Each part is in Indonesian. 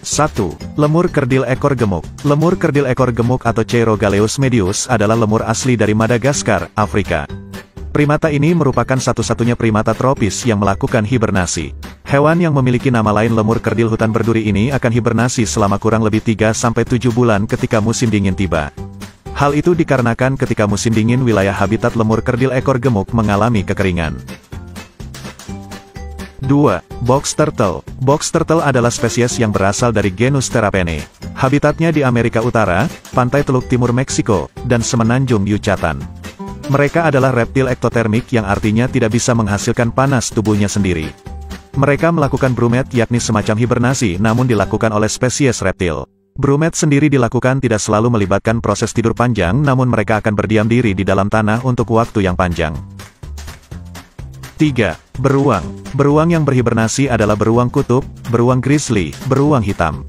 1. Lemur kerdil ekor gemuk. Lemur kerdil ekor gemuk atau Cheirogaleus medius adalah lemur asli dari Madagaskar, Afrika. Primata ini merupakan satu-satunya primata tropis yang melakukan hibernasi. Hewan yang memiliki nama lain lemur kerdil hutan berduri ini akan hibernasi selama kurang lebih 3-7 bulan ketika musim dingin tiba. Hal itu dikarenakan ketika musim dingin wilayah habitat lemur kerdil ekor gemuk mengalami kekeringan. 2. Box Turtle. Box Turtle adalah spesies yang berasal dari genus Terrapene. Habitatnya di Amerika Utara, pantai Teluk Timur Meksiko, dan semenanjung Yucatan. Mereka adalah reptil ektotermik yang artinya tidak bisa menghasilkan panas tubuhnya sendiri. Mereka melakukan brumet yakni semacam hibernasi namun dilakukan oleh spesies reptil. Brumet sendiri dilakukan tidak selalu melibatkan proses tidur panjang namun mereka akan berdiam diri di dalam tanah untuk waktu yang panjang. 3. Beruang. Beruang yang berhibernasi adalah beruang kutub, beruang grizzly, beruang hitam.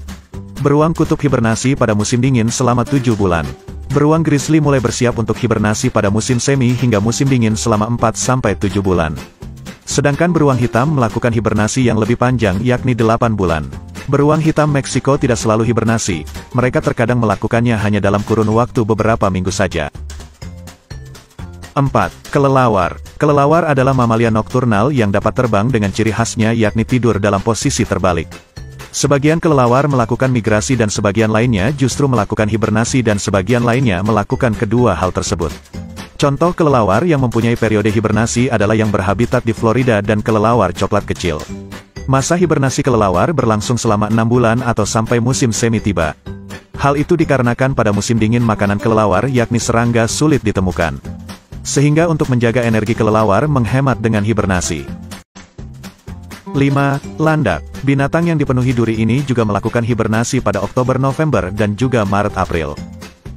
Beruang kutub hibernasi pada musim dingin selama 7 bulan. Beruang grizzly mulai bersiap untuk hibernasi pada musim semi hingga musim dingin selama 4-7 bulan. Sedangkan beruang hitam melakukan hibernasi yang lebih panjang yakni 8 bulan. Beruang hitam Meksiko tidak selalu hibernasi, mereka terkadang melakukannya hanya dalam kurun waktu beberapa minggu saja. 4. Kelelawar. Kelelawar adalah mamalia nokturnal yang dapat terbang dengan ciri khasnya yakni tidur dalam posisi terbalik. Sebagian kelelawar melakukan migrasi dan sebagian lainnya justru melakukan hibernasi dan sebagian lainnya melakukan kedua hal tersebut. Contoh kelelawar yang mempunyai periode hibernasi adalah yang berhabitat di Florida dan kelelawar coklat kecil. Masa hibernasi kelelawar berlangsung selama 6 bulan atau sampai musim semi tiba. Hal itu dikarenakan pada musim dingin makanan kelelawar yakni serangga sulit ditemukan. Sehingga untuk menjaga energi kelelawar menghemat dengan hibernasi. 5. Landak. Binatang yang dipenuhi duri ini juga melakukan hibernasi pada Oktober-November dan juga Maret-April.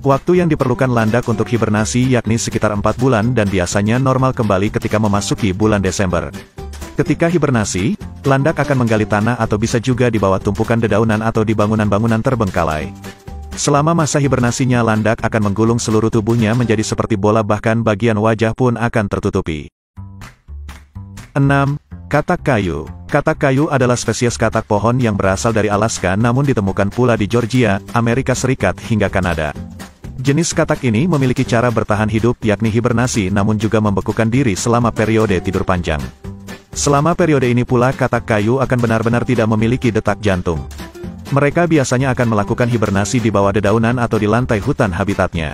Waktu yang diperlukan landak untuk hibernasi yakni sekitar 4 bulan dan biasanya normal kembali ketika memasuki bulan Desember. Ketika hibernasi, landak akan menggali tanah atau bisa juga di bawah tumpukan dedaunan atau di bangunan-bangunan terbengkalai. Selama masa hibernasinya landak akan menggulung seluruh tubuhnya menjadi seperti bola bahkan bagian wajah pun akan tertutupi. 6. Katak kayu. Katak kayu adalah spesies katak pohon yang berasal dari Alaska namun ditemukan pula di Georgia, Amerika Serikat hingga Kanada. Jenis katak ini memiliki cara bertahan hidup yakni hibernasi namun juga membekukan diri selama periode tidur panjang. Selama periode ini pula katak kayu akan benar-benar tidak memiliki detak jantung. Mereka biasanya akan melakukan hibernasi di bawah dedaunan atau di lantai hutan habitatnya.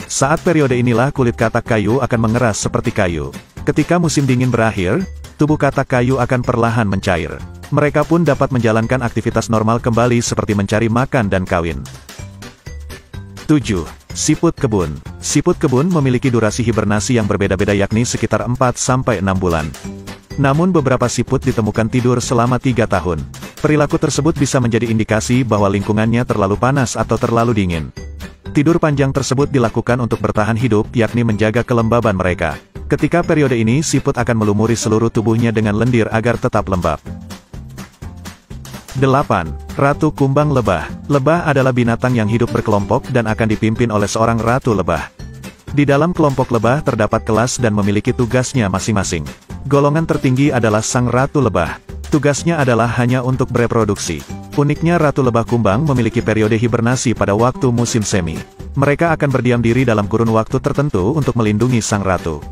Saat periode inilah kulit katak kayu akan mengeras seperti kayu. Ketika musim dingin berakhir, tubuh katak kayu akan perlahan mencair. Mereka pun dapat menjalankan aktivitas normal kembali seperti mencari makan dan kawin. 7. Siput kebun. Siput kebun memiliki durasi hibernasi yang berbeda-beda yakni sekitar 4-6 bulan. Namun beberapa siput ditemukan tidur selama 3 tahun. Perilaku tersebut bisa menjadi indikasi bahwa lingkungannya terlalu panas atau terlalu dingin. Tidur panjang tersebut dilakukan untuk bertahan hidup yakni menjaga kelembaban mereka. Ketika periode ini siput akan melumuri seluruh tubuhnya dengan lendir agar tetap lembab. 8. Ratu kumbang lebah. Lebah adalah binatang yang hidup berkelompok dan akan dipimpin oleh seorang ratu lebah. Di dalam kelompok lebah terdapat kelas dan memiliki tugasnya masing-masing. Golongan tertinggi adalah sang ratu lebah. Tugasnya adalah hanya untuk bereproduksi. Uniknya ratu lebah kumbang memiliki periode hibernasi pada waktu musim semi. Mereka akan berdiam diri dalam kurun waktu tertentu untuk melindungi sang ratu.